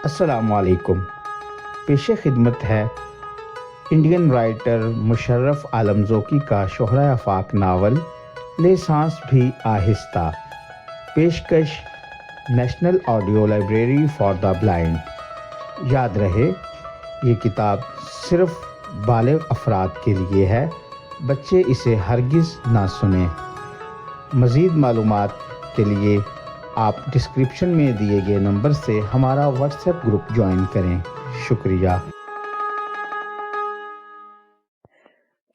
السلام علیکم. پیش خدمت ہے انڈین رائٹر مشرف عالم ذوقی کا شہرہ آفاق ناول لے سانس بھی آہستہ. پیشکش national audio library for the blind. یاد رہے یہ کتاب صرف بالغ افراد کے لیے ہے، بچے اسے ہرگز نہ سنیں. مزید معلومات کے لیے آپ ڈسکرپشن میں دیے گئے نمبر سے ہمارا واٹس ایپ گروپ جوائن کریں. شکریہ.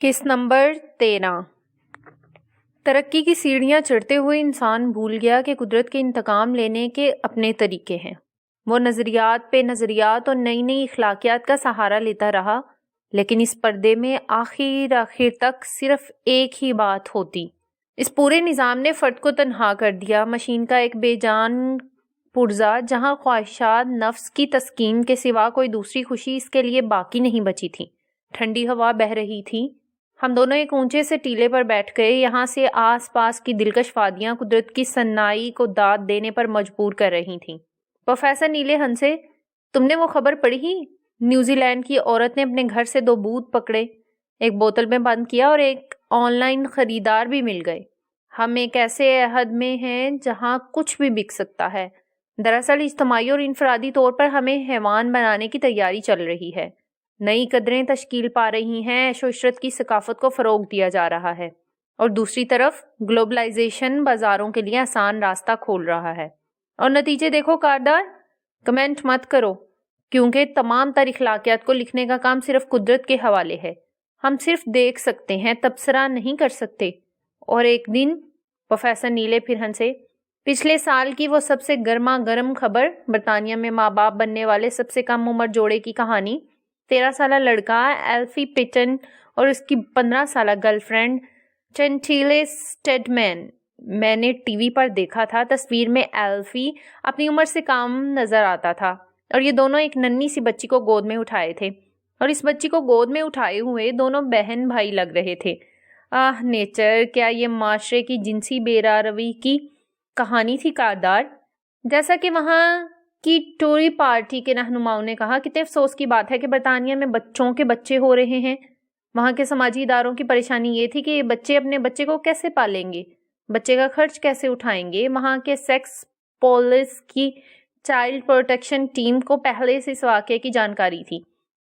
کس نمبر 13. ترقی کی سیڑھیاں چڑھتے ہوئے انسان بھول گیا کہ قدرت کے انتقام لینے کے اپنے طریقے ہیں. وہ نظریات پہ نظریات اور نئی نئی اخلاقیات کا سہارا لیتا رہا، لیکن اس پردے میں آخر تک صرف ایک ہی بات ہوتی. اس پورے نظام نے فرد کو تنہا کر دیا، مشین کا ایک بے جان پرزہ جہاں خواہشات نفس کی تسکین کے سوا کوئی دوسری خوشی اس کے لیے باقی نہیں بچی تھی. ٹھنڈی ہوا بہہ رہی تھی. ہم دونوں ایک اونچے سے ٹیلے پر بیٹھ گئے. یہاں سے آس پاس کی دلکش وادیاں قدرت کی صناعی کو داد دینے پر مجبور کر رہی تھیں. پروفیسر نیلے ہنسے. تم نے وہ خبر پڑھی؟ نیوزی لینڈ کی عورت نے اپنے گھر سے 2 بھوت پکڑے، ایک بوتل میں بند کیا اور ایک آن لائن خریدار بھی مل گئے. ہم ایک ایسے عہد میں ہیں جہاں کچھ بھی بک سکتا ہے. دراصل اجتماعی اور انفرادی طور پر ہمیں حیوان بنانے کی تیاری چل رہی ہے. نئی قدریں تشکیل پا رہی ہیں، عیش و عشرت کی ثقافت کو فروغ دیا جا رہا ہے، اور دوسری طرف گلوبلائزیشن بازاروں کے لیے آسان راستہ کھول رہا ہے. اور نتیجے دیکھو کاردار. کمنٹ مت کرو، کیونکہ تمام تر اخلاقیات کو لکھنے کا کام صرف قدرت کے حوالے ہے. ہم صرف دیکھ سکتے ہیں، تبصرہ نہیں کر سکتے. اور ایک دن پروفیسر نیلے پھر ہنسے. پچھلے سال کی وہ سب سے گرما گرم خبر، برطانیہ میں ماں باپ بننے والے سب سے کم عمر جوڑے کی کہانی. 13 سالہ لڑکا ایلفی پیٹن اور اس کی 15 سالہ گرل فرینڈ چینٹیلے سٹیڈمین. میں نے ٹی وی پر دیکھا تھا. تصویر میں ایلفی اپنی عمر سے کم نظر آتا تھا، اور یہ دونوں ایک ننھی سی بچی کو گود میں اٹھائے تھے، اور اس بچی کو گود میں اٹھائے ہوئے دونوں بہن بھائی لگ رہے تھے. نیچر، کیا یہ معاشرے کی جنسی بیراروی کی کہانی تھی کاردار؟ جیسا کہ وہاں کی ٹوری پارٹی کے رہنماؤں نے کہا، کتنے افسوس کی بات ہے کہ برطانیہ میں بچوں کے بچے ہو رہے ہیں. وہاں کے سماجی اداروں کی پریشانی یہ تھی کہ یہ بچے اپنے بچے کو کیسے پالیں گے، بچے کا خرچ کیسے اٹھائیں گے. وہاں کے سیکس پولیس کی چائلڈ پروٹیکشن ٹیم کو پہلے سے اس واقعے کی جانکاری تھی،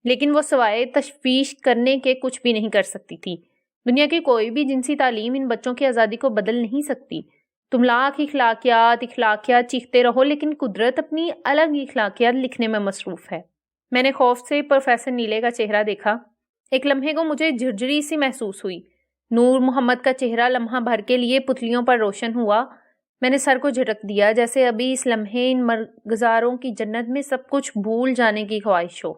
لیکن وہ سوائے تشویش کرنے کے کچھ بھی نہیں کر سکتی تھی. دنیا کی کوئی بھی جنسی تعلیم ان بچوں کی آزادی کو بدل نہیں سکتی. تم لاکھ اخلاقیات چیختے رہو، لیکن قدرت اپنی الگ اخلاقیات لکھنے میں مصروف ہے. میں نے خوف سے پروفیسر نیلے کا چہرہ دیکھا. ایک لمحے کو مجھے جھرجھری سی محسوس ہوئی. نور محمد کا چہرہ لمحہ بھر کے لیے پتلیوں پر روشن ہوا. میں نے سر کو جھٹک دیا، جیسے ابھی اس لمحے ان مرغزاروں کی جنت میں سب کچھ بھول جانے کی خواہش ہو.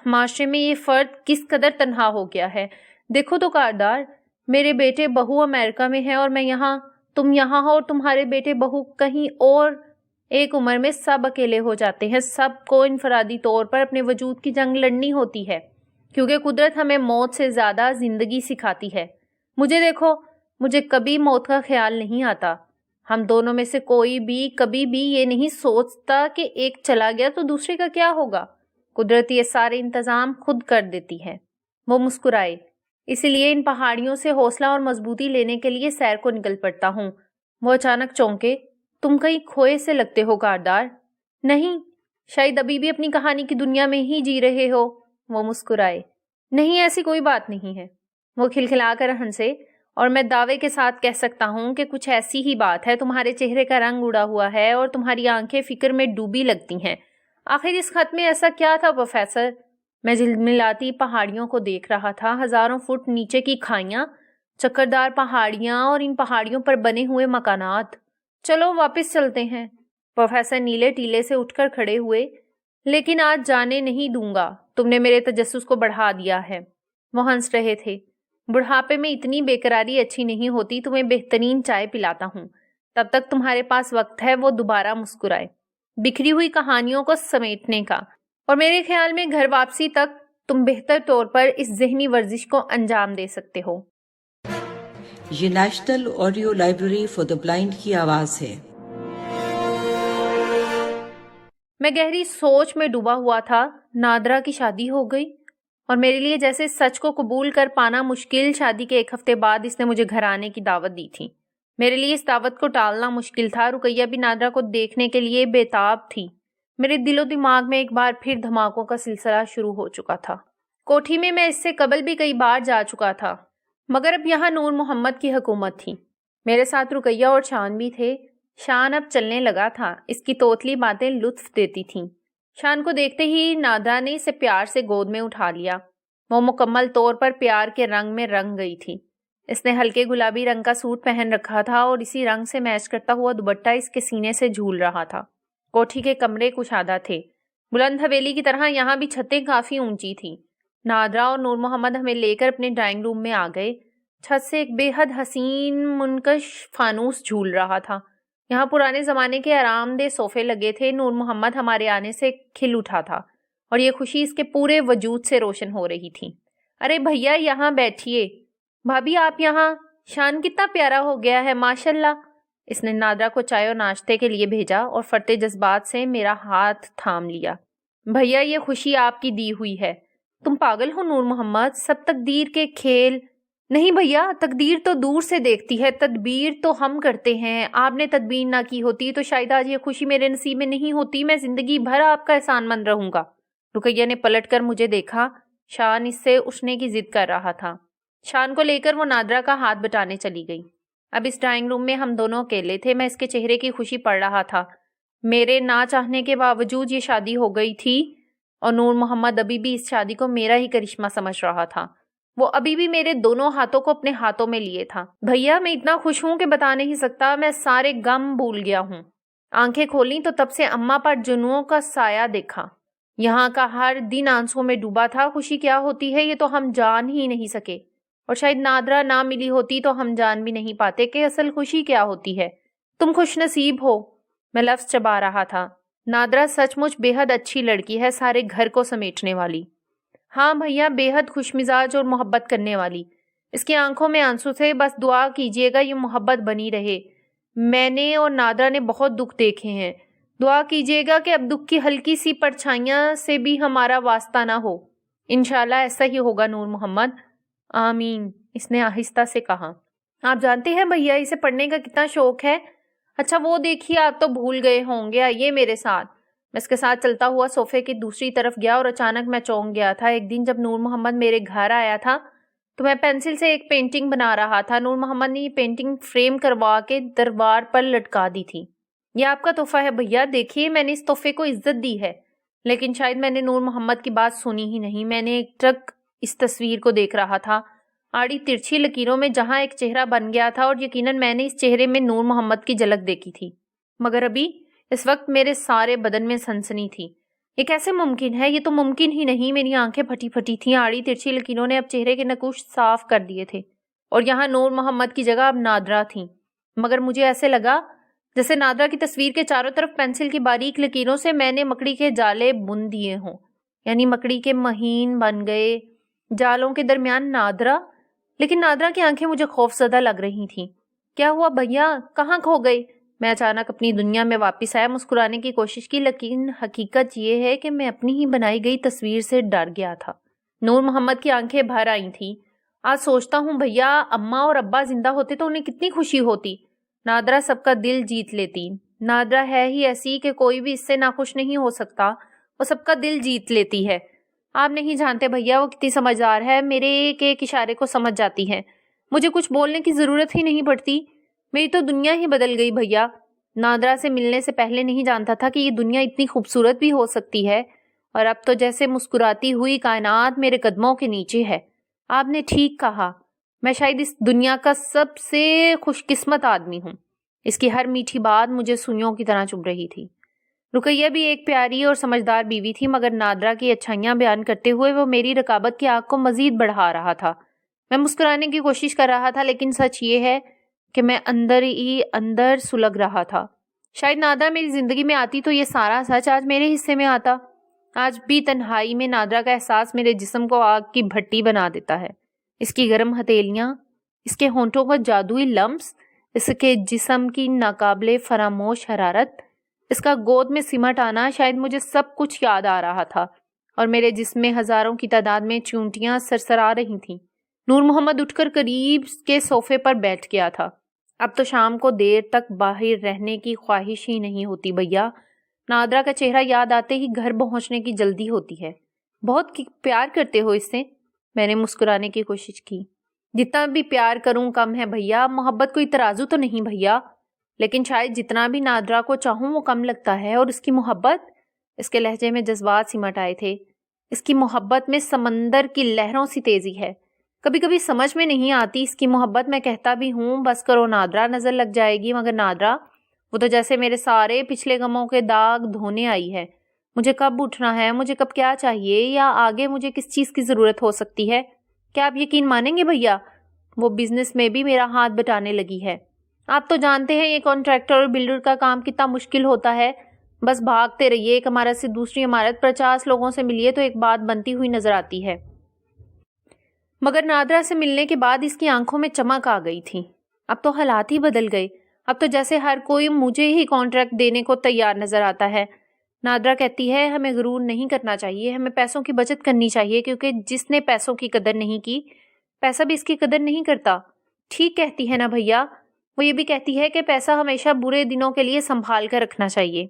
معاشرے میں یہ فرد کس قدر تنہا ہو گیا ہے. دیکھو تو کاردار، میرے بیٹے بہو امریکہ میں ہے اور میں یہاں. تم یہاں ہو اور تمہارے بیٹے بہو کہیں اور. ایک عمر میں سب اکیلے ہو جاتے ہیں. سب کو انفرادی طور پر اپنے وجود کی جنگ لڑنی ہوتی ہے، کیونکہ قدرت ہمیں موت سے زیادہ زندگی سکھاتی ہے. مجھے دیکھو، مجھے کبھی موت کا خیال نہیں آتا. ہم دونوں میں سے کوئی بھی کبھی بھی یہ نہیں سوچتا کہ ایک چلا گیا تو دوسرے کا کیا ہوگا. قدرت یہ سارے انتظام خود کر دیتی ہے. وہ مسکرائے. اسی لیے ان پہاڑیوں سے حوصلہ اور مضبوطی لینے کے لیے سیر کو نکل پڑتا ہوں. وہ اچانک چونکے. تم کہیں کھوئے سے لگتے ہو کاردار. نہیں، شاید ابھی بھی اپنی کہانی کی دنیا میں ہی جی رہے ہو. وہ مسکرائے. نہیں، ایسی کوئی بات نہیں ہے. وہ کھلکھلا کر ہنسے. اور میں دعوے کے ساتھ کہہ سکتا ہوں کہ کچھ ایسی ہی بات ہے. تمہارے چہرے کا رنگ اڑا ہوا ہے اور تمہاری آنکھیں فکر میں ڈوبی لگتی ہیں. آخر اس خط میں ایسا کیا تھا پروفیسر؟ میں جھلملاتی پہاڑیوں کو دیکھ رہا تھا. 1000 فٹ نیچے کی کھائیاں، چکردار پہاڑیاں اور ان پہاڑیوں پر بنے ہوئے مکانات. چلو واپس چلتے ہیں. پروفیسر نیلے ٹیلے سے اٹھ کر کھڑے ہوئے. لیکن آج جانے نہیں دوں گا. تم نے میرے تجسس کو بڑھا دیا ہے. وہ ہنس رہے تھے. بڑھاپے میں اتنی بےقراری اچھی نہیں ہوتی. تمہیں بہترین چائے پلاتا ہوں. تب تک تمہارے پاس وقت ہے. وہ دوبارہ مسکرائے. بکھری ہوئی کہانیوں کو سمیٹنے کا، اور میرے خیال میں گھر واپسی تک تم بہتر طور پر اس ذہنی ورزش کو انجام دے سکتے ہو. یہ national audio library for the blind کی آواز ہے. میں گہری سوچ میں ڈوبا ہوا تھا. نادرا کی شادی ہو گئی اور میرے لیے جیسے سچ کو قبول کر پانا مشکل. شادی کے 1 ہفتے بعد اس نے مجھے گھر آنے کی دعوت دی تھی. میرے لیے اس دعوت کو ٹالنا مشکل تھا. رقیہ بھی نادرا کو دیکھنے کے لیے بے تاب تھی. میرے دل و دماغ میں ایک بار پھر دھماکوں کا سلسلہ شروع ہو چکا تھا. کوٹھی میں اس سے قبل بھی کئی بار جا چکا تھا، مگر اب یہاں نور محمد کی حکومت تھی. میرے ساتھ رقیہ اور شان بھی تھے. شان اب چلنے لگا تھا. اس کی توتلی باتیں لطف دیتی تھیں. شان کو دیکھتے ہی نادرا نے اسے پیار سے گود میں اٹھا لیا. وہ مکمل طور پر پیار کے رنگ میں رنگ گئی تھی. اس نے ہلکے گلابی رنگ کا سوٹ پہن رکھا تھا اور اسی رنگ سے میچ کرتا ہوا دوپٹہ اس کے سینے سے جھول رہا تھا. کوٹھی کے کمرے کشادہ تھے. بلند حویلی کی طرح یہاں بھی چھتیں کافی اونچی تھیں. نادرا اور نور محمد ہمیں لے کر اپنے ڈرائنگ روم میں آ گئے. چھت سے ایک بے حد حسین منقش فانوس جھول رہا تھا. یہاں پرانے زمانے کے آرام دہ صوفے لگے تھے. نور محمد ہمارے آنے سے کھل اٹھا تھا اور یہ خوشی اس کے پورے وجود سے روشن ہو رہی تھی. ارے بھیا یہاں بیٹھیے. بھابھی آپ یہاں. شان کتنا پیارا ہو گیا ہے ماشاءاللہ. اس نے نادرا کو چائے اور ناشتے کے لیے بھیجا اور فرتے جذبات سے میرا ہاتھ تھام لیا. بھیا یہ خوشی آپ کی دی ہوئی ہے. تم پاگل ہو نور محمد. سب تقدیر کے کھیل. نہیں بھیا، تقدیر تو دور سے دیکھتی ہے، تدبیر تو ہم کرتے ہیں. آپ نے تدبیر نہ کی ہوتی تو شاید آج یہ خوشی میرے نصیب میں نہیں ہوتی. میں زندگی بھر آپ کا احسان مند رہوں گا. رقیہ نے پلٹ کر مجھے دیکھا. شان اس سے اٹھنے کی ضد کر رہا تھا. شان کو لے کر وہ نادرا کا ہاتھ بٹانے چلی گئی. اب اس ڈرائنگ روم میں ہم دونوں اکیلے تھے. میں اس کے چہرے کی خوشی پڑھ رہا تھا. میرے نہ چاہنے کے باوجود یہ شادی ہو گئی تھی اور نور محمد ابھی بھی اس شادی کو میرا ہی کرشمہ سمجھ رہا تھا. وہ ابھی بھی میرے دونوں ہاتھوں کو اپنے ہاتھوں میں لیے تھا. بھیا میں اتنا خوش ہوں کہ بتا نہیں سکتا. میں سارے غم بھول گیا ہوں. آنکھیں کھولیں تو تب سے اماں پر جنوں کا سایہ دیکھا. یہاں کا ہر دن آنسوں میں ڈوبا تھا. خوشی کیا ہوتی ہے یہ تو ہم جان ہی نہیں سکے، اور شاید نادرا نہ ملی ہوتی تو ہم جان بھی نہیں پاتے کہ اصل خوشی کیا ہوتی ہے. تم خوش نصیب ہو. میں لفظ چبا رہا تھا. نادرا سچ مچ بے حد اچھی لڑکی ہے، سارے گھر کو سمیٹنے والی. ہاں بھیا، بے حد خوش مزاج اور محبت کرنے والی. اس کی آنکھوں میں آنسو تھے. بس دعا کیجیے گا یہ محبت بنی رہے. میں نے اور نادرا نے بہت دکھ دیکھے ہیں. دعا کیجیے گا کہ اب دکھ کی ہلکی سی پرچھائیاں سے بھی ہمارا واسطہ نہ ہو. انشاءاللہ ایسا ہی ہوگا نور محمد. آمین، اس نے آہستہ سے کہا. آپ جانتے ہیں بھیا اسے پڑھنے کا کتنا شوق ہے. اچھا وہ دیکھیے آپ تو بھول گئے ہوں گے. آئیے میرے ساتھ. میں اس کے ساتھ چلتا ہوا صوفے کی دوسری طرف گیا اور اچانک میں چونک گیا تھا. ایک دن جب نور محمد میرے گھر آیا تھا تو میں پینسل سے ایک پینٹنگ بنا رہا تھا. نور محمد نے یہ پینٹنگ فریم کروا کے دربار پر لٹکا دی تھی. یہ آپ کا تحفہ ہے بھیا، دیکھیے. میں نے اس تحفے کو عزت دی ہے، لیکن شاید میں نے نور محمد کی بات سنی ہی نہیں. میں نے ایک ٹک اس تصویر کو دیکھ رہا تھا، آڑی ترچھی لکیروں میں جہاں ایک چہرہ بن گیا تھا، اور یقیناً میں نے اس چہرے میں نور محمد کی جھلک دیکھی تھی. مگر ابھی اس وقت میرے سارے بدن میں سنسنی تھی. یہ کیسے ممکن ہے؟ یہ تو ممکن ہی نہیں. میری آنکھیں پھٹی پھٹی تھیں. آڑی ترچھی لکیروں نے اب چہرے کے نقوش صاف کر دیے تھے اور یہاں نور محمد کی جگہ اب نادرا تھیں. مگر مجھے ایسے لگا جیسے نادرا کی تصویر کے چاروں طرف پینسل کی باریک لکیروں سے میں نے مکڑی کے جالے بن دیے ہوں. یعنی مکڑی کے مہین بن گئے. جالوں کے درمیان نادرا. لیکن نادرا کی آنکھیں مجھے خوف زدہ لگ رہی تھیں. کیا ہوا بھیا، کہاں کھو گئے؟ میں اچانک اپنی دنیا میں واپس آیا. مسکرانے کی کوشش کی، لیکن حقیقت یہ ہے کہ میں اپنی ہی بنائی گئی تصویر سے ڈر گیا تھا. نور محمد کی آنکھیں بھر آئی تھیں. آج سوچتا ہوں بھیا اماں اور ابا زندہ ہوتے تو انہیں کتنی خوشی ہوتی. نادرا سب کا دل جیت لیتی. نادرا ہے ہی ایسی کہ کوئی بھی اس سے ناخوش نہیں ہو سکتا. وہ سب کا دل جیت لیتی ہے. آپ نہیں جانتے بھیا وہ کتنی سمجھدار ہے. میرے ایک ایک اشارے کو سمجھ جاتی ہے. مجھے کچھ بولنے کی ضرورت ہی نہیں پڑتی. میری تو دنیا ہی بدل گئی بھیا. نادرا سے ملنے سے پہلے نہیں جانتا تھا کہ یہ دنیا اتنی خوبصورت بھی ہو سکتی ہے، اور اب تو جیسے مسکراتی ہوئی کائنات میرے قدموں کے نیچے ہے. آپ نے ٹھیک کہا. میں شاید اس دنیا کا سب سے خوش قسمت آدمی ہوں. اس کی ہر میٹھی بات مجھے سوئیوں کی طرح چبھ رہی تھی. رقیہ بھی ایک پیاری اور سمجھدار بیوی تھی، مگر نادرا کی اچھائیاں بیان کرتے ہوئے وہ میری رقابت کی آگ کو مزید بڑھا رہا تھا. میں مسکرانے کی کوشش کر رہا تھا، لیکن سچ یہ ہے کہ میں اندر ہی اندر سلگ رہا تھا. شاید نادرا میری زندگی میں آتی تو یہ سارا سچ آج میرے حصے میں آتا. آج بھی تنہائی میں نادرا کا احساس میرے جسم کو آگ کی بھٹی بنا دیتا ہے. اس کی گرم ہتھیلیاں، اس کے ہونٹوں کا جادوئی لمس، اس کے جسم کی ناقابل فراموش حرارت، اس کا گود میں سمٹ آنا، شاید مجھے سب کچھ یاد آ رہا تھا اور میرے جسم میں ہزاروں کی تعداد میں چونٹیاں سرسرا رہی تھیں۔ نور محمد اٹھ کر قریب کے صوفے پر بیٹھ گیا تھا۔ اب تو شام کو دیر تک باہر رہنے کی خواہش ہی نہیں ہوتی بھیا۔ نادرا کا چہرہ یاد آتے ہی گھر پہنچنے کی جلدی ہوتی ہے۔ بہت پیار کرتے ہو اس سے؟ میں نے مسکرانے کی کوشش کی۔ جتنا بھی پیار کروں کم ہے بھیا، محبت کوئی ترازو تو نہیں بھیا، لیکن شاید جتنا بھی نادرا کو چاہوں وہ کم لگتا ہے، اور اس کی محبت، اس کے لہجے میں جذبات سمٹ آئے تھے، اس کی محبت میں سمندر کی لہروں سی تیزی ہے۔ کبھی کبھی سمجھ میں نہیں آتی اس کی محبت، میں کہتا بھی ہوں بس کرو نادرا، نظر لگ جائے گی، مگر نادرا وہ تو جیسے میرے سارے پچھلے غموں کے داغ دھونے آئی ہے۔ مجھے کب اٹھنا ہے، مجھے کب کیا چاہیے، یا آگے مجھے کس چیز کی ضرورت ہو سکتی ہے، کیا آپ یقین مانیں گے بھیا؟ وہ بزنس میں بھی میرا ہاتھ بٹانے لگی ہے۔ آپ تو جانتے ہیں یہ کانٹریکٹر اور بلڈر کا کام کتنا مشکل ہوتا ہے، بس بھاگتے رہیے ایک عمارت سے دوسری عمارت، 50 لوگوں سے ملیے تو ایک بات بنتی ہوئی نظر آتی ہے۔ مگر نادرا سے ملنے کے بعد اس کی آنکھوں میں چمک آ گئی تھی۔ اب تو حالات ہی بدل گئے، اب تو جیسے ہر کوئی مجھے ہی کانٹریکٹ دینے کو تیار نظر آتا ہے۔ نادرا کہتی ہے ہمیں غرور نہیں کرنا چاہیے، ہمیں پیسوں کی بچت کرنی چاہیے، کیونکہ جس نے پیسوں کی قدر نہیں کی، پیسہ بھی اس کی قدر نہیں کرتا۔ ٹھیک کہتی ہے نا بھیا؟ وہ یہ بھی کہتی ہے کہ پیسہ ہمیشہ برے دنوں کے لیے سنبھال کر رکھنا چاہیے۔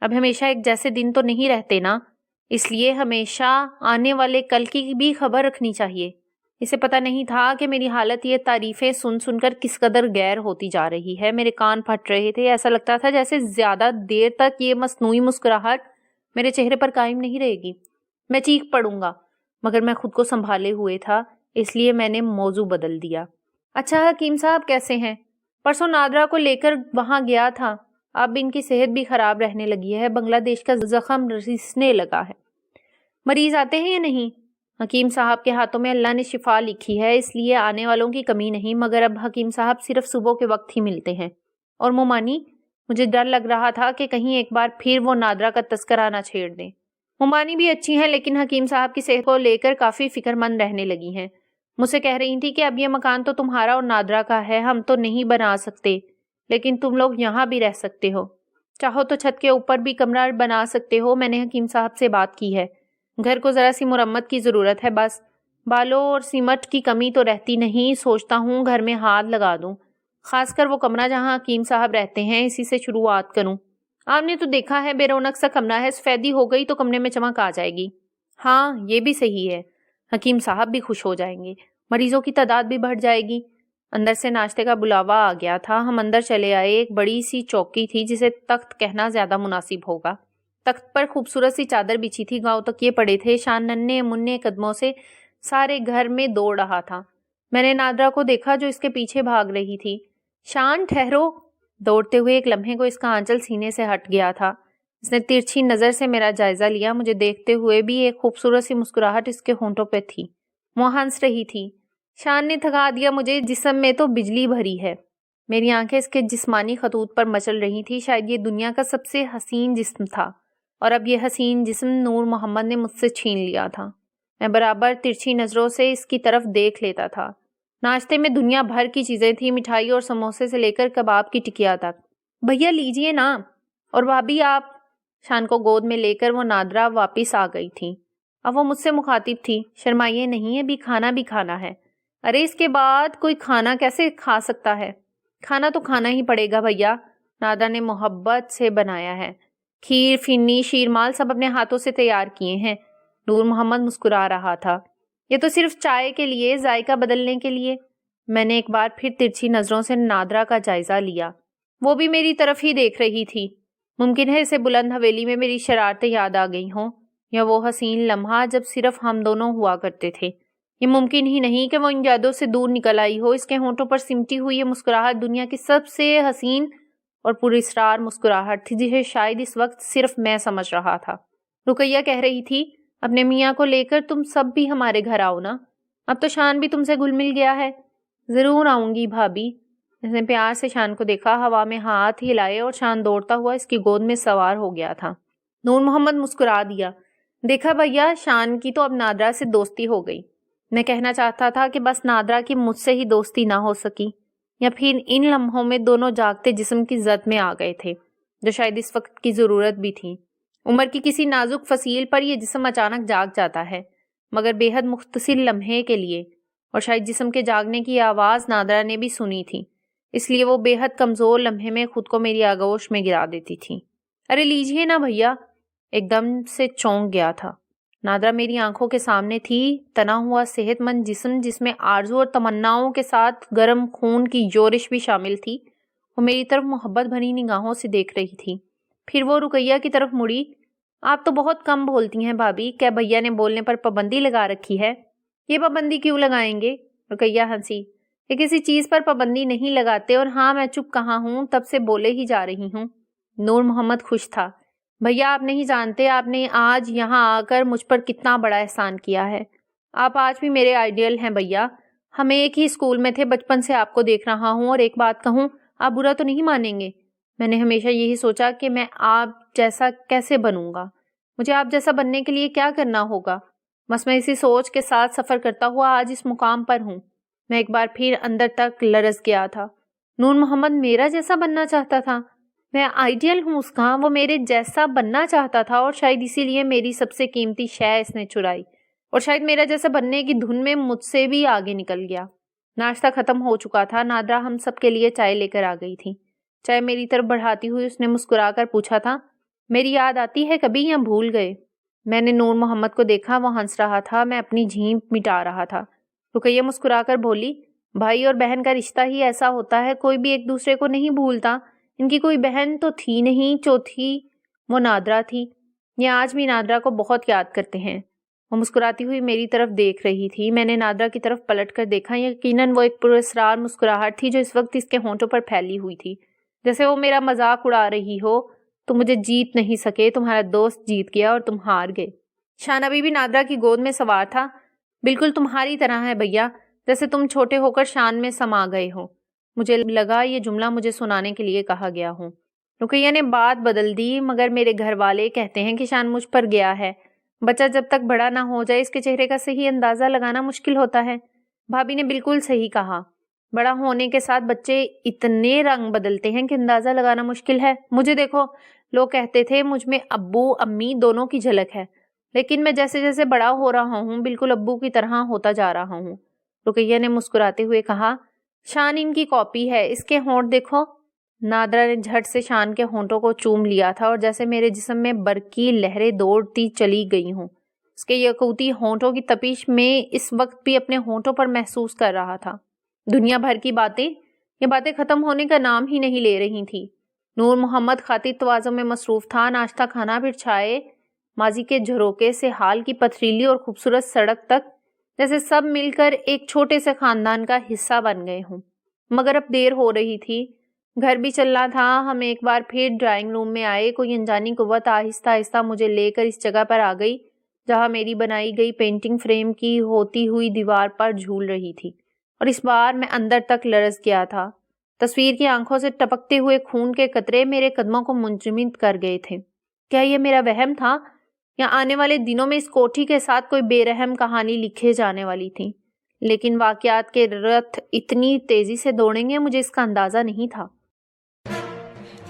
اب ہمیشہ ایک جیسے دن تو نہیں رہتے نا، اس لیے ہمیشہ آنے والے کل کی بھی خبر رکھنی چاہیے۔ اسے پتہ نہیں تھا کہ میری حالت یہ تعریفیں سن سن کر کس قدر غیر ہوتی جا رہی ہے۔ میرے کان پھٹ رہے تھے، ایسا لگتا تھا جیسے زیادہ دیر تک یہ مصنوعی مسکراہٹ میرے چہرے پر قائم نہیں رہے گی، میں چیخ پڑوں گا، مگر میں خود کو سنبھالے ہوئے تھا، اس لیے میں نے موضوع بدل دیا۔ اچھا حکیم صاحب کیسے ہیں؟ پرسوں نادرا کو لے کر وہاں گیا تھا، اب ان کی صحت بھی خراب رہنے لگی ہے، بنگلہ دیش کا زخم رسنے لگا ہے۔ مریض آتے ہیں یا نہیں؟ حکیم صاحب کے ہاتھوں میں اللہ نے شفا لکھی ہے، اس لیے آنے والوں کی کمی نہیں، مگر اب حکیم صاحب صرف صبح کے وقت ہی ملتے ہیں۔ اور مومانی، مجھے ڈر لگ رہا تھا کہ کہیں ایک بار پھر وہ نادرا کا تذکرہ نہ چھیڑ دیں۔ مومانی بھی اچھی ہیں، لیکن حکیم صاحب کی صحت کو لے کر کافی فکر مند رہنے لگی ہیں۔ مجھ سے کہہ رہی تھی کہ اب یہ مکان تو تمہارا اور نادرا کا ہے، ہم تو نہیں بنا سکتے، لیکن تم لوگ یہاں بھی رہ سکتے ہو، چاہو تو چھت کے اوپر بھی کمرہ بنا سکتے ہو۔ میں نے حکیم صاحب سے بات کی ہے، گھر کو ذرا سی مرمت کی ضرورت ہے، بس بالوں اور سیمٹ کی کمی تو رہتی نہیں، سوچتا ہوں گھر میں ہاتھ لگا دوں، خاص کر وہ کمرہ جہاں حکیم صاحب رہتے ہیں، اسی سے شروعات کروں۔ آپ نے تو دیکھا ہے بے رونق سا کمرہ ہے، سفیدی ہو گئی تو کمرے میں چمک آ جائے گی۔ ہاں یہ بھی صحیح ہے، حکیم صاحب بھی خوش ہو جائیں گے، مریضوں کی تعداد بھی بڑھ جائے گی۔ اندر سے ناشتے کا بلاوا آ گیا تھا، ہم اندر چلے آئے۔ ایک بڑی سی چوکی تھی، جسے تخت کہنا زیادہ مناسب ہوگا۔ تخت پر خوبصورت سی چادر بچھی تھی، گاؤں تک یہ پڑے تھے۔ شان ننھے منھے قدموں سے سارے گھر میں دوڑ رہا تھا۔ میں نے نادرا کو دیکھا جو اس کے پیچھے بھاگ رہی تھی۔ شان ٹھہرو! دوڑتے ہوئے ایک لمحے کو اس کا آنچل سینے سے ہٹ گیا تھا۔ اس نے ترچھی نظر سے میرا جائزہ لیا، مجھے دیکھتے ہوئے بھی ایک خوبصورت سی مسکراہٹ اس کے ہونٹوں پہ تھی۔ وہ ہنس رہی تھی۔ شان نے تھکا دیا مجھے، جسم میں تو بجلی بھری ہے۔ میری آنکھیں اس کے جسمانی خطوط پر مچل رہی تھی، شاید یہ دنیا کا سب سے حسین جسم تھا، اور اب یہ حسین جسم نور محمد نے مجھ سے چھین لیا تھا۔ میں برابر ترچھی نظروں سے اس کی طرف دیکھ لیتا تھا۔ ناشتے میں دنیا بھر کی چیزیں تھیں، مٹھائی اور سموسے سے لے کر کباب کی ٹکیا تک۔ بھیا لیجئے نا، اور بھابھی آپ۔ شان کو گود میں لے کر وہ نادرا واپس آ گئی تھی۔ اب وہ مجھ سے مخاطب تھی، شرمائیے نہیں، ابھی کھانا بھی کھانا ہے۔ ارے اس کے بعد کوئی کھانا کیسے کھا سکتا ہے؟ کھانا تو کھانا ہی پڑے گا بھیا، نادرا نے محبت سے بنایا ہے، کھیر، فینی، شیرمال سب اپنے ہاتھوں سے تیار کیے ہیں۔ نور محمد مسکرا رہا تھا۔ یہ تو صرف چائے کے لیے، ذائقہ بدلنے کے لیے۔ میں نے ایک بار پھر ترچھی نظروں سے نادرا کا جائزہ لیا۔ وہ بھی میری طرف ہی دیکھ رہی تھی۔ ممکن ہے اسے بلند حویلی میں میری شرارتیں یاد آ گئی ہوں، یا وہ حسین لمحہ جب صرف ہم دونوں ہوا کرتے تھے۔ یہ ممکن ہی نہیں کہ وہ ان یادوں سے دور نکل آئی ہو۔ اس کے ہونٹوں پر سمٹی ہوئی یہ مسکراہٹ دنیا کی سب سے حسین اور پراسرار مسکراہٹ تھی، جسے شاید اس وقت صرف میں سمجھ رہا تھا۔ رقیہ کہہ رہی تھی، اپنے میاں کو لے کر تم سب بھی ہمارے گھر آؤ نا، اب تو شان بھی تم سے گل مل گیا ہے۔ ضرور آؤں گی بھابھی۔ اس نے پیار سے شان کو دیکھا، ہوا میں ہاتھ ہلائے اور شان دوڑتا ہوا اس کی گود میں سوار ہو گیا تھا۔ نور محمد مسکرا دیا۔ دیکھا بھیا، شان کی تو اب نادرا سے دوستی ہو گئی۔ میں کہنا چاہتا تھا کہ بس نادرا کی مجھ سے ہی دوستی نہ ہو سکی، یا پھر ان لمحوں میں دونوں جاگتے جسم کی زد میں آ گئے تھے۔ جو شاید اس وقت کی ضرورت بھی تھی۔ عمر کی کسی نازک فصیل پر یہ جسم اچانک جاگ جاتا ہے، مگر بے حد مختصر لمحے کے لیے، اور شاید جسم کے جاگنے کی آواز نادرا نے بھی سنی تھی، اس لیے وہ بے حد کمزور لمحے میں خود کو میری آغوش میں گرا دیتی تھی۔ ارے لیجیے نا بھیا، ایک دم سے چونک گیا تھا۔ نادرا میری آنکھوں کے سامنے تھی، تنا ہوا صحت مند جسم جس میں آرزو اور تمناؤں کے ساتھ گرم خون کی جورش بھی شامل تھی۔ وہ میری طرف محبت بھری نگاہوں سے دیکھ رہی تھی۔ پھر وہ رقیہ کی طرف مڑی۔ آپ تو بہت کم بولتی ہیں بھابھی، کیا بھیا نے بولنے پر پابندی لگا رکھی ہے؟ یہ پابندی کیوں لگائیں گے؟ رقیہ ہنسی۔ یہ کسی چیز پر پابندی نہیں لگاتے، اور ہاں میں چپ کہاں ہوں، تب سے بولے ہی جا رہی ہوں۔ نور محمد خوش تھا۔ بھیا آپ نہیں جانتے آپ نے آج یہاں آ کر مجھ پر کتنا بڑا احسان کیا ہے۔ آپ آج بھی میرے آئیڈیل ہیں بھیا۔ ہم ایک ہی اسکول میں تھے، بچپن سے آپ کو دیکھ رہا ہوں، اور ایک بات کہوں، آپ برا تو نہیں مانیں گے؟ میں نے ہمیشہ یہی سوچا کہ میں آپ جیسا کیسے بنوں گا، مجھے آپ جیسا بننے کے لیے کیا کرنا ہوگا۔ بس میں اسی سوچ کے ساتھ سفر کرتا ہوا آج اس مقام پر ہوں۔ میں ایک بار پھر اندر تک لرز گیا تھا۔ نور محمد میرا جیسا بننا چاہتا تھا؟ میں آئیڈیل ہوں اس کا، وہ میرے جیسا بننا چاہتا تھا، اور شاید اسی لیے میری سب سے قیمتی شے اس نے چرائی، اور شاید میرا جیسا بننے کی دھن میں مجھ سے بھی آگے نکل گیا۔ ناشتہ ختم ہو چکا تھا۔ نادرا ہم سب کے لیے چائے لے کر آ گئی تھی۔ چائے میری طرف بڑھاتی ہوئی اس نے مسکرا کر پوچھا تھا، میری یاد آتی ہے کبھی یا بھول گئے؟ میں نے نور محمد کو دیکھا، وہ ہنس رہا تھا، میں اپنی جھیمپ مٹا رہا تھا۔ رقیہ مسکرا کر بولی، بھائی اور بہن کا رشتہ ہی ایسا ہوتا ہے، کوئی بھی ایک دوسرے کو نہیں بھولتا۔ ان کی کوئی بہن تو تھی نہیں، چوتھی وہ نادرا تھی۔ یہ آج بھی نادرا کو بہت یاد کرتے ہیں۔ وہ مسکراتی ہوئی میری طرف دیکھ رہی تھی۔ میں نے نادرا کی طرف پلٹ کر دیکھا۔ یقیناً وہ ایک پراسرار مسکراہٹ تھی جو اس وقت اس کے ہونٹوں پر پھیلی ہوئی تھی، جیسے وہ میرا مذاق اڑا رہی ہو۔ تم مجھے جیت نہیں سکے، تمہارا دوست جیت گیا اور تم ہار گئے۔ شان ابھی بھی نادرا کی گود میں سوار تھا۔ بالکل تمہاری طرح ہے بھیا، جیسے تم چھوٹے ہو کر شان میں سما گئے ہو۔ مجھے لگا یہ جملہ مجھے سنانے کے لیے کہا گیا ہوں۔ رقیہ نے بات بدل دی، مگر میرے گھر والے کہتے ہیں کہ شان مجھ پر گیا ہے۔ بچہ جب تک بڑا نہ ہو جائے اس کے چہرے کا صحیح اندازہ لگانا مشکل ہوتا ہے۔ بھابھی نے بالکل صحیح کہا، بڑا ہونے کے ساتھ بچے اتنے رنگ بدلتے ہیں کہ اندازہ لگانا مشکل ہے۔ مجھے دیکھو، لوگ کہتے تھے مجھ میں ابو امی دونوں کی جھلک ہے، لیکن میں جیسے جیسے بڑا ہو رہا ہوں بالکل ابو کی طرح ہوتا جا رہا ہوں۔ رقیہ نے مسکراتے ہوئے کہا، شان ان کی کاپی ہے، اس کے ہونٹ دیکھو۔ نادرا نے جھٹ سے شان کے ہونٹوں کو چوم لیا تھا، اور جیسے میرے جسم میں برقی لہریں دوڑتی چلی گئی ہوں۔ اس کے یاقوتی ہونٹوں کی تپش میں اس وقت بھی اپنے ہونٹوں پر محسوس کر رہا تھا۔ دنیا بھر کی باتیں، یہ باتیں ختم ہونے کا نام ہی نہیں لے رہی تھی۔ نور محمد خاطر تواضع میں مصروف تھا۔ ناشتہ کھانا، پھر چائے، ماضی کے جھروکے سے حال کی پتھریلی اور خوبصورت سڑک تک، جیسے سب مل کر ایک چھوٹے سے خاندان کا حصہ بن گئے ہوں۔ مگر اب دیر ہو رہی تھی، گھر بھی چلنا تھا۔ ہم ایک بار پھر ڈرائنگ روم میں آئے۔ کوئی انجانی قوت آہستہ آہستہ مجھے لے کر اس جگہ پر آ گئی جہاں میری بنائی گئی پینٹنگ فریم کی ہوتی ہوئی دیوار پر جھول رہی تھی، اور اس بار میں اندر تک لرز گیا تھا۔ تصویر کی آنکھوں سے ٹپکتے ہوئے خون کے قطرے میرے قدموں کو منجمد کر گئے تھے۔ کیا یہ میرا وہم تھا، یا آنے والے دنوں میں اس کوٹھی کے ساتھ کوئی بے رحم کہانی لکھے جانے والی تھی؟ لیکن واقعات کے رتھ اتنی تیزی سے دوڑیں گے، مجھے اس کا اندازہ نہیں تھا۔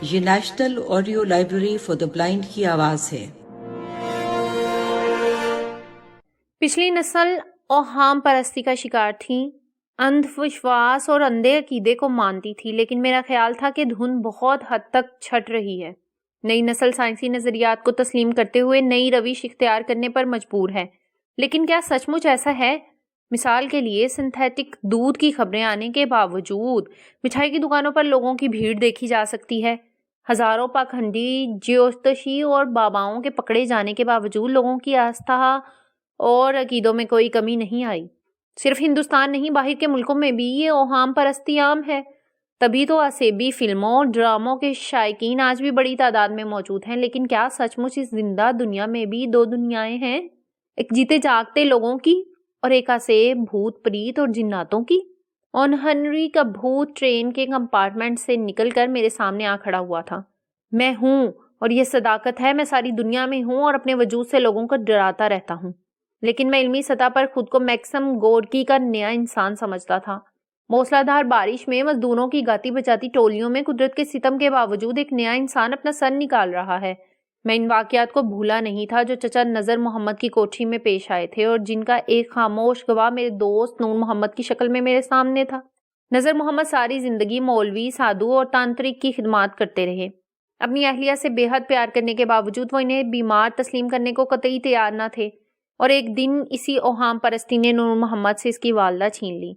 یہ national audio library for the blind کی آواز ہے۔ پچھلی نسل اوہام پرستی کا شکار تھی، اندھ وشواس اور اندھے عقیدے کو مانتی تھی، لیکن میرا خیال تھا کہ دھن بہت حد تک چھٹ رہی ہے۔ نئی نسل سائنسی نظریات کو تسلیم کرتے ہوئے نئی روش اختیار کرنے پر مجبور ہے، لیکن کیا سچ مچ ایسا ہے؟ مثال کے لیے سنتھیٹک دودھ کی خبریں آنے کے باوجود مٹھائی کی دکانوں پر لوگوں کی بھیڑ دیکھی جا سکتی ہے۔ ہزاروں پاکھنڈی جیوتشی اور باباؤں کے پکڑے جانے کے باوجود لوگوں کی آستھا اور عقیدوں میں کوئی کمی نہیں آئی۔ صرف ہندوستان نہیں، باہر کے ملکوں میں بھی یہ اوہام پرستی عام ہے۔ تبھی تو اسیبی فلموں، ڈراموں کے شائقین آج بھی بڑی تعداد میں موجود ہیں۔ لیکن کیا سچ مچ اس زندہ دنیا میں بھی دو دنیایں ہیں، ایک جیتے جاگتے لوگوں کی اور ایک اسیب بھوت پریت اور جناتوں کی؟ اون ہنری کا بھوت ٹرین کے کمپارٹمنٹ سے نکل کر میرے سامنے آ کھڑا ہوا تھا۔ میں ہوں، اور یہ صداقت ہے، میں ساری دنیا میں ہوں اور اپنے وجود سے لوگوں کو ڈراتا رہتا ہوں۔ لیکن میں علمی سطح پر خود کو میکسم گورکی کا نیا انسان سمجھتا تھا۔ موسلادھار بارش میں مزدوروں کی گاتی بچاتی ٹولیوں میں قدرت کے ستم کے باوجود ایک نیا انسان اپنا سر نکال رہا ہے۔ میں ان واقعات کو بھولا نہیں تھا جو چچا نذر محمد کی کوٹھی میں پیش آئے تھے اور جن کا ایک خاموش گواہ میرے دوست نور محمد کی شکل میں میرے سامنے تھا۔ نذر محمد ساری زندگی مولوی، سادھو اور تانترک کی خدمات کرتے رہے۔ اپنی اہلیہ سے بے حد پیار کرنے کے باوجود وہ انہیں بیمار تسلیم کرنے کو قطعی تیار نہ تھے، اور ایک دن اسی اوہام پرستی نے نور محمد سے اس کی والدہ چھین لی۔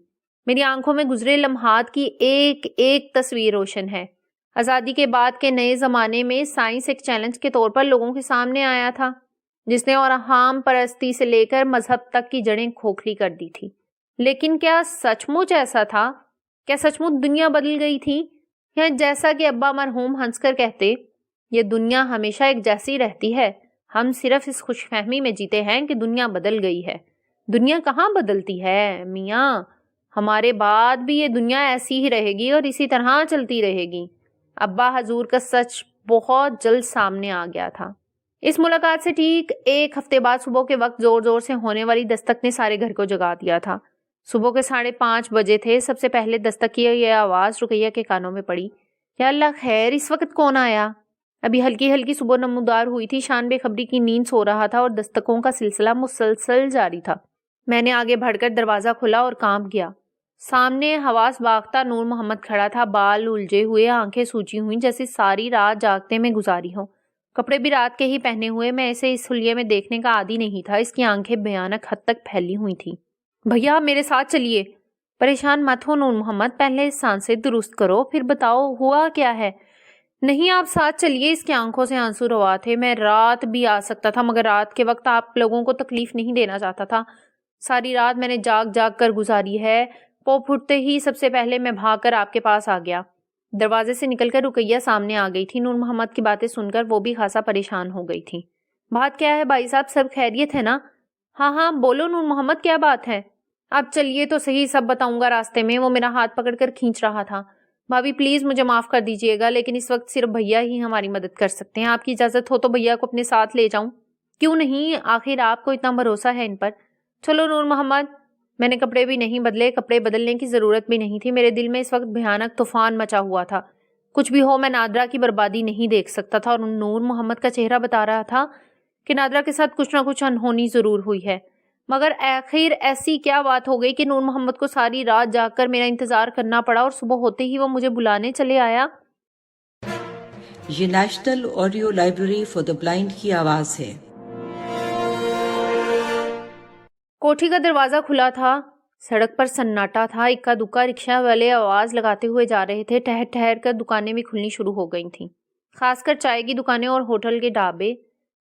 میری آنکھوں میں گزرے لمحات کی ایک ایک تصویر روشن ہے۔ آزادی کے بعد کے نئے زمانے میں سائنس ایک چیلنج کے طور پر لوگوں کے سامنے آیا تھا، جس نے اوہام پرستی سے لے کر مذہب تک کی جڑیں کھوکھلی کر دی تھی۔ لیکن کیا سچ مچ ایسا تھا؟ کیا سچ مچ دنیا بدل گئی تھی؟ یا جیسا کہ ابا مرحوم ہنس کر کہتے، یہ دنیا ہمیشہ ایک جیسی رہتی ہے، ہم صرف اس خوش فہمی میں جیتے ہیں کہ دنیا بدل گئی ہے۔ دنیا کہاں بدلتی ہے میاں، ہمارے بعد بھی یہ دنیا ایسی ہی رہے گی اور اسی طرح چلتی رہے گی۔ ابا حضور کا سچ بہت جلد سامنے آ گیا تھا۔ اس ملاقات سے ٹھیک ایک ہفتے بعد صبح کے وقت زور زور سے ہونے والی دستک نے سارے گھر کو جگا دیا تھا۔ صبح کے 5:30 بجے تھے۔ سب سے پہلے دستک کی یہ آواز رقیہ کے کانوں میں پڑی۔ یا اللہ خیر، اس وقت کون آیا؟ ابھی ہلکی ہلکی صبح نمودار ہوئی تھی، شان بے خبری کی نیند سو رہا تھا اور دستکوں کا سلسلہ مسلسل جاری تھا۔ میں نے آگے بڑھ کر دروازہ کھولا اور کانپ گیا۔ سامنے حواس باختہ نور محمد کھڑا تھا، بال الجھے ہوئے، آنکھیں سوجی ہوئی جیسے ساری رات جاگتے میں گزاری ہوں، کپڑے بھی رات کے ہی پہنے ہوئے۔ میں اسے اس حلیے میں دیکھنے کا عادی نہیں تھا۔ اس کی آنکھیں بھیانک حد تک پھیلی ہوئی تھیں۔ بھیا میرے ساتھ چلیے۔ پریشان مت ہو نور محمد، پہلے سانسیں درست کرو پھر بتاؤ ہوا کیا ہے۔ نہیں آپ ساتھ چلیے۔ اس کی آنکھوں سے آنسو روا تھے۔ میں رات بھی آ سکتا تھا مگر رات کے وقت آپ لوگوں کو تکلیف نہیں دینا چاہتا تھا۔ ساری رات میں نے جاگ جاگ کر گزاری ہے۔ پو پھٹتے ہی سب سے پہلے میں بھاگ کر آپ کے پاس آ گیا۔ دروازے سے نکل کر رقیہ سامنے آ گئی تھی۔ نور محمد کی باتیں سن کر وہ بھی خاصا پریشان ہو گئی تھی۔ بات کیا ہے بھائی صاحب، سب خیریت ہے نا؟ ہاں بولو نور محمد، کیا بات ہے؟ اب چلیے تو صحیح، سب بتاؤں گا راستے میں۔ وہ میرا ہاتھ پکڑ کر کھینچ رہا تھا۔ بھابھی پلیز مجھے معاف کر دیجیے گا، لیکن اس وقت صرف بھیا ہی ہماری مدد کر سکتے ہیں۔ آپ کی اجازت ہو تو بھیا کو اپنے ساتھ لے جاؤں؟ کیوں نہیں، آخر آپ کو اتنا بھروسہ ہے ان پر۔ چلو نور محمد۔ میں نے کپڑے بھی نہیں بدلے، کپڑے بدلنے کی ضرورت بھی نہیں تھی۔ میرے دل میں اس وقت بھیانک طوفان مچا ہوا تھا۔ کچھ بھی ہو، میں نادرا کی بربادی نہیں دیکھ سکتا تھا، اور نور محمد کا چہرہ بتا رہا تھا کہ نادرا کے ساتھ کچھ نہ کچھ انہونی ضرور ہوئی ہے۔ مگر آخر ایسی کیا بات ہو گئی کہ نور محمد کو ساری رات جاگ کر میرا انتظار کرنا پڑا اور صبح ہوتے ہی وہ مجھے بلانے چلے آیا؟ یہ national audio library for the blind کی آواز ہے۔ کوٹھی کا دروازہ کھلا تھا، سڑک پر سناٹا تھا۔ اکا دکا رکشہ والے آواز لگاتے ہوئے جا رہے تھے۔ ٹھہر ٹھہر کر دکانیں بھی کھلنی شروع ہو گئی تھیں، خاص کر چائے کی دکانیں اور ہوٹل کے ڈھابے۔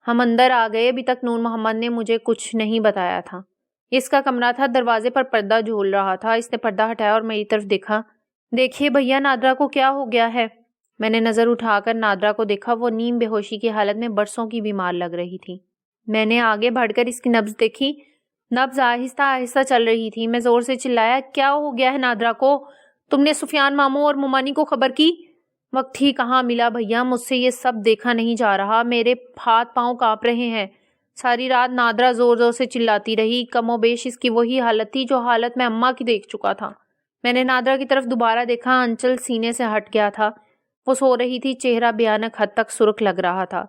ہم اندر آ گئے۔ ابھی تک نور محمد نے مجھے کچھ نہیں بتایا تھا۔ اس کا کمرہ تھا، دروازے پر پردہ جھول رہا تھا۔ اس نے پردہ ہٹایا اور میری طرف دیکھا۔ دیکھیے بھیا، نادرا کو کیا ہو گیا ہے؟ میں نے نظر اٹھا کر نادرا کو دیکھا۔ وہ نیم بے ہوشی کی حالت میں برسوں کی بیمار لگ رہی تھی۔ میں نے آگے بڑھ کر اس کی نبض دیکھی۔ نبض آہستہ آہستہ چل رہی تھی۔ میں زور سے چلایا، کیا ہو گیا ہے نادرا کو؟ تم نے سفیان ماموں اور ممانی کو خبر کی؟ وقت ہی کہاں ملا بھیا، مجھ سے یہ سب دیکھا نہیں جا رہا، میرے ہاتھ پاؤں کانپ رہے ہیں۔ ساری رات نادرا زور زور سے چلاتی رہی۔ کم و بیش اس کی وہی حالت تھی جو حالت میں اماں کی دیکھ چکا تھا۔ میں نے نادرا کی طرف دوبارہ دیکھا۔ انچل سینے سے ہٹ گیا تھا۔ وہ سو رہی تھی، چہرہ بھیانک حد تک سرخ لگ رہا تھا۔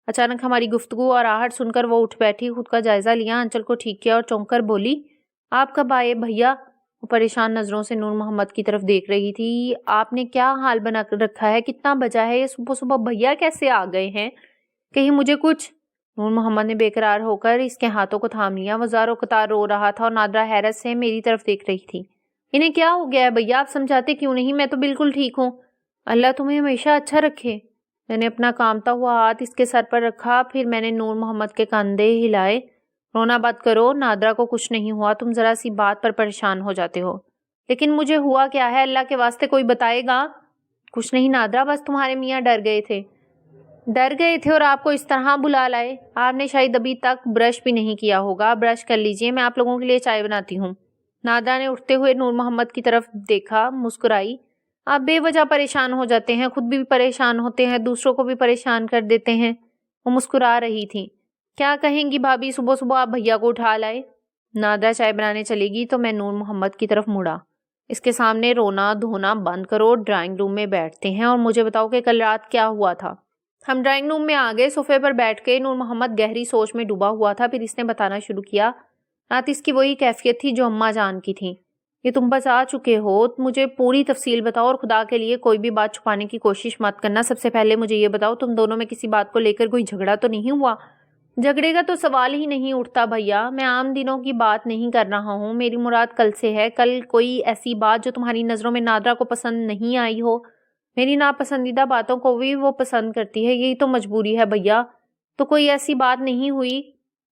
اچانک ہماری گفتگو اور آہٹ سن کر وہ اٹھ بیٹھی، خود کا جائزہ لیا، انچل کو ٹھیک کیا اور چونک کر بولی، آپ کب آئے بھیا؟ وہ پریشان نظروں سے نور محمد کی طرف دیکھ رہی تھی۔ آپ نے کیا حال بنا رکھا ہے؟ کتنا بجا ہے؟ یہ صبح صبح بھیا کیسے آ گئے ہیں؟ کہیں مجھے کچھ؟ نور محمد نے بے قرار ہو کر اس کے ہاتھوں کو تھام لیا۔ وہ زار و قطار رو رہا تھا اور نادرا حیرت سے میری طرف دیکھ رہی تھی۔ انہیں کیا ہو گیا ہے بھیا؟ آپ سمجھاتے کیوں نہیں؟ میں تو بالکل ٹھیک ہوں۔ اللہ تمہیں ہمیشہ اچھا رکھے۔ میں نے اپنا کامتا ہوا ہاتھ اس کے سر پر رکھا، پھر میں نے نور محمد کے کندھے ہلائے۔ رونا بند کرو، نادرا کو کچھ نہیں ہوا، تم ذرا سی بات پر پریشان ہو جاتے ہو۔ لیکن مجھے ہوا کیا ہے؟ اللہ کے واسطے کوئی بتائے گا؟ کچھ نہیں نادرا، بس تمہارے میاں ڈر گئے تھے اور آپ کو اس طرح بلا لائے۔ آپ نے شاید ابھی تک برش بھی نہیں کیا ہوگا، برش کر لیجئے، میں آپ لوگوں کے لیے چائے بناتی ہوں۔ نادرا نے اٹھتے ہوئے نور محمد کی طرف دیکھا، مسکرائی۔ آپ بے وجہ پریشان ہو جاتے ہیں، خود بھی پریشان ہوتے ہیں، دوسروں کو بھی پریشان کر دیتے ہیں۔ وہ مسکرا رہی تھی۔ کیا کہیں گی بھابھی، صبح صبح آپ بھیا کو اٹھا لائے؟ نادرا چائے بنانے چلے گی تو میں نور محمد کی طرف مڑا۔ اس کے سامنے رونا دھونا بند کرو، ڈرائنگ روم میں بیٹھتے ہیں اور مجھے بتاؤ کہ کل رات کیا ہوا تھا۔ ہم ڈرائنگ روم میں آ گئے، صوفے پر بیٹھ کے نور محمد گہری سوچ میں ڈوبا ہوا تھا۔ پھر اس نے بتانا شروع کیا، رات اس کی وہی کیفیت تھی جو اماں جان کی تھی۔ یہ تم بتا چکے ہو، مجھے پوری تفصیل بتاؤ اور خدا کے لیے کوئی بھی بات چھپانے کی کوشش مت کرنا۔ سب سے پہلے مجھے یہ بتاؤ، تم دونوں میں کسی بات کو لے کر کوئی جھگڑا تو نہیں ہوا؟ جھگڑے کا تو سوال ہی نہیں اٹھتا بھیا، میں عام دنوں کی بات نہیں کر رہا ہوں، میری مراد کل سے ہے۔ کل کوئی ایسی بات جو تمہاری نظروں میں نادرا کو پسند نہیں آئی ہو؟ میری ناپسندیدہ باتوں کو بھی وہ پسند کرتی ہے، یہی تو مجبوری ہے بھیا۔ تو کوئی ایسی بات نہیں ہوئی؟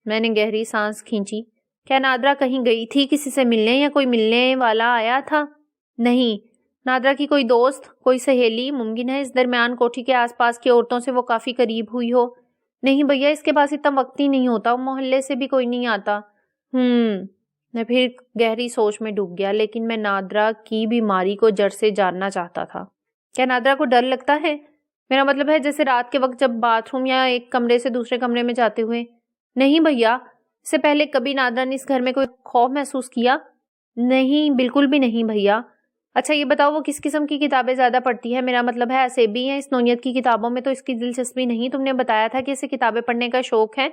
میں نے گہری سانس کھینچی۔ کیا نادرا کہیں گئی تھی کسی سے ملنے، یا کوئی ملنے والا آیا تھا؟ نہیں۔ نادرا کی کوئی دوست، کوئی سہیلی؟ ممکن ہے اس درمیان کوٹھی کے آس پاس کی عورتوں سے وہ کافی قریب ہوئی ہو؟ نہیں بھیا، اس کے پاس اتنا وقت ہی نہیں ہوتا، محلے سے بھی کوئی نہیں آتا۔ میں پھر گہری سوچ میں ڈوب گیا، لیکن میں نادرا کی بیماری کو جڑ سے جاننا چاہتا تھا۔ کیا نادرا کو ڈر لگتا ہے؟ میرا مطلب ہے جیسے رات کے وقت جب باتھ روم یا ایک کمرے سے دوسرے کمرے میں جاتے ہوئے۔ نہیں بھیا، اس سے پہلے کبھی نادرا نے اس گھر میں کوئی خوف محسوس کیا؟ نہیں، بالکل بھی نہیں بھیا۔ اچھا یہ بتاؤ، وہ کس قسم کی کتابیں زیادہ پڑھتی ہے؟ میرا مطلب ہے اسیبی یا اس نوعیت کی کتابوں میں تو اس کی دلچسپی نہیں۔ تم نے بتایا تھا کہ اسے کتابیں پڑھنے کا شوق ہے۔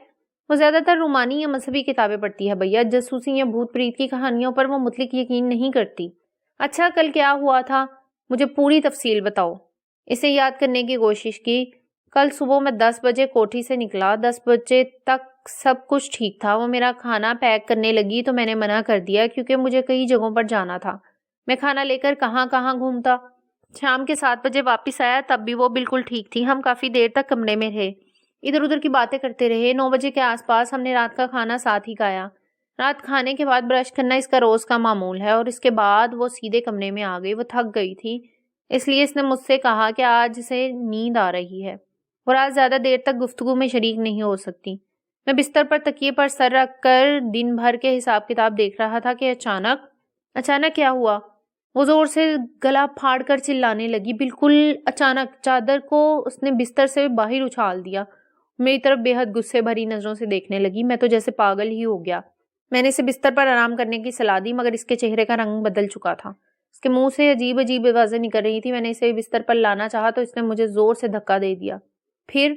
وہ زیادہ تر رومانی یا مذہبی کتابیں پڑھتی ہے بھیا، جاسوسی یا بھوت پریت کی کہانیوں پر وہ مطلق یقین نہیں کرتی۔ اچھا کل کیا ہوا تھا؟ مجھے پوری تفصیل بتاؤ۔ اسے یاد کرنے کی کوشش کی۔ کل صبح میں 10 بجے کوٹھی سے نکلا، 10 بجے تک سب کچھ ٹھیک تھا۔ وہ میرا کھانا پیک کرنے لگی تو میں نے منع کر دیا کیونکہ مجھے کئی جگہوں پر جانا تھا۔ میں کھانا لے کر کہاں کہاں گھومتا۔ شام کے 7 بجے واپس آیا، تب بھی وہ بالکل ٹھیک تھی۔ ہم کافی دیر تک کمرے میں رہے، ادھر ادھر کی باتیں کرتے رہے۔ 9 بجے کے آس پاس ہم نے رات کا کھانا ساتھ ہی کھایا۔ رات کھانے کے بعد برش کرنا اس کا روز کا معمول ہے، اور اس کے بعد وہ سیدھے کمرے میں آ گئی۔ وہ تھک گئی تھی، اس لیے اس نے مجھ سے کہا کہ آج اسے نیند آ رہی ہے، اور آج زیادہ دیر تک گفتگو میں شریک نہیں ہو سکتی۔ میں بستر پر تکیے پر سر رکھ کر دن بھر کے حساب کتاب دیکھ رہا تھا کہ اچانک کیا ہوا؟ وہ زور سے گلا پھاڑ کر چلانے لگی۔ بالکل اچانک چادر کو اس نے بستر سے باہر اچھال دیا، میری طرف بے حد غصے بھری نظروں سے دیکھنے لگی۔ میں تو جیسے پاگل ہی ہو گیا۔ میں نے اسے بستر پر آرام کرنے کی صلاح دی، مگر اس کے چہرے کا رنگ بدل چکا تھا، اس کے منہ سے عجیب عجیب آوازیں نکل رہی تھی۔ میں نے اسے بستر پر لانا چاہا تو اس نے مجھے زور سے دھکا دے دیا۔ پھر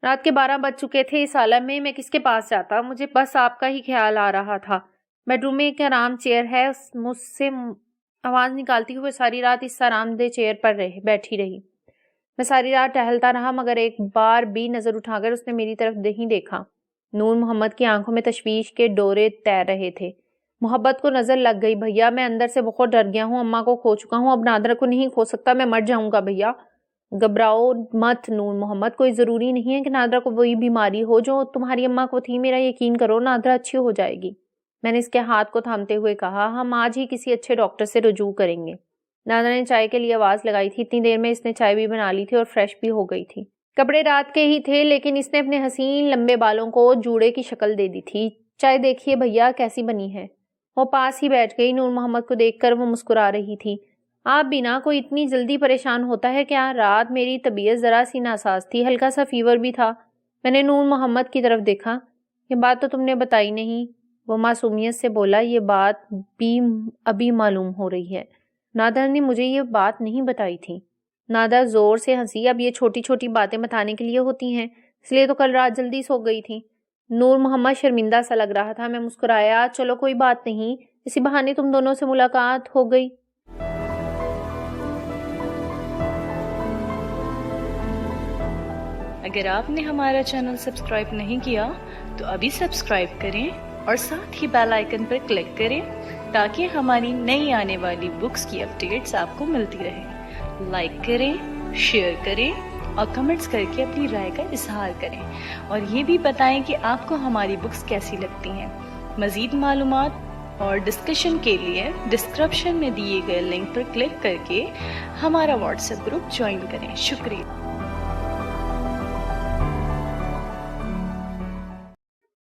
رات کے 12 بج چکے تھے۔ اس عالم میں میں کس کے پاس جاتا؟ مجھے بس آپ کا ہی خیال آ رہا تھا۔ بیڈ روم میں ایک آرام چیئر ہے، مجھ سے آواز نکالتی ہوئے ساری رات اس آرام دہ چیئر پر بیٹھی رہی۔ میں ساری رات ٹہلتا رہا، مگر ایک بار بھی نظر اٹھا کر اس نے میری طرف نہیں دیکھا۔ نور محمد کی آنکھوں میں تشویش کے ڈورے تیر رہے تھے۔ محبت کو نظر لگ گئی بھیا، میں اندر سے بہت ڈر گیا ہوں، اماں کو کھو چکا ہوں، اب نادرا کو نہیں کھو سکتا، میں مر جاؤں گا بھیا۔ گھبراؤ مت نور محمد، کوئی ضروری نہیں ہے کہ نادرا کو وہی بیماری ہو جو تمہاری اماں کو تھی۔ میرا یقین کرو، نادرا اچھی ہو جائے گی۔ میں نے اس کے ہاتھ کو تھامتے ہوئے کہا، ہم آج ہی کسی اچھے ڈاکٹر سے رجوع کریں گے۔ نادرا نے چائے کے لیے آواز لگائی تھی۔ اتنی دیر میں اس نے چائے بھی بنا لی تھی اور فریش بھی ہو گئی تھی۔ کپڑے رات کے ہی تھے، لیکن اس نے اپنے حسین لمبے بالوں کو جوڑے کی شکل دے دی تھی۔ چائے دیکھیے بھیا کیسی بنی ہے۔ وہ پاس ہی بیٹھ گئی۔ نور محمد کو دیکھ کر وہ مسکرا رہی تھی۔ آپ بھی نا، کوئی اتنی جلدی پریشان ہوتا ہے کیا؟ رات میری طبیعت ذرا سی ناساز تھی، ہلکا سا فیور بھی تھا۔ میں نے نور محمد کی طرف دیکھا۔ یہ بات تو تم نے بتائی نہیں، وہ معصومیت سے بولا۔ یہ بات بھی ابھی معلوم ہو رہی ہے، نادرا نے مجھے یہ بات نہیں بتائی تھی۔ نادرا زور سے ہنسی۔ اب یہ چھوٹی چھوٹی باتیں بتانے کے لیے ہوتی ہیں، اس لیے تو کل رات جلدی سو گئی تھی۔ نور محمد شرمندہ سا لگ رہا تھا۔ میں مسکرایا، چلو کوئی بات نہیں، اسی بہانے تم دونوں سے ملاقات ہو گئی۔ اگر آپ نے ہمارا چینل سبسکرائب نہیں کیا تو ابھی سبسکرائب کریں اور ساتھ ہی بیل آئیکن پر کلک کریں تاکہ ہماری نئی آنے والی بکس کی اپڈیٹس آپ کو ملتی رہیں۔ لائک کریں، شیئر کریں اور کمنٹس کر کے اپنی رائے کا اظہار کریں، اور یہ بھی بتائیں کہ آپ کو ہماری بکس کیسی لگتی ہیں۔ مزید معلومات اور ڈسکشن کے لیے ڈسکرپشن میں دیے گئے لنک پر کلک کر کے ہمارا واٹس ایپ گروپ جوائن کریں۔ شکریہ۔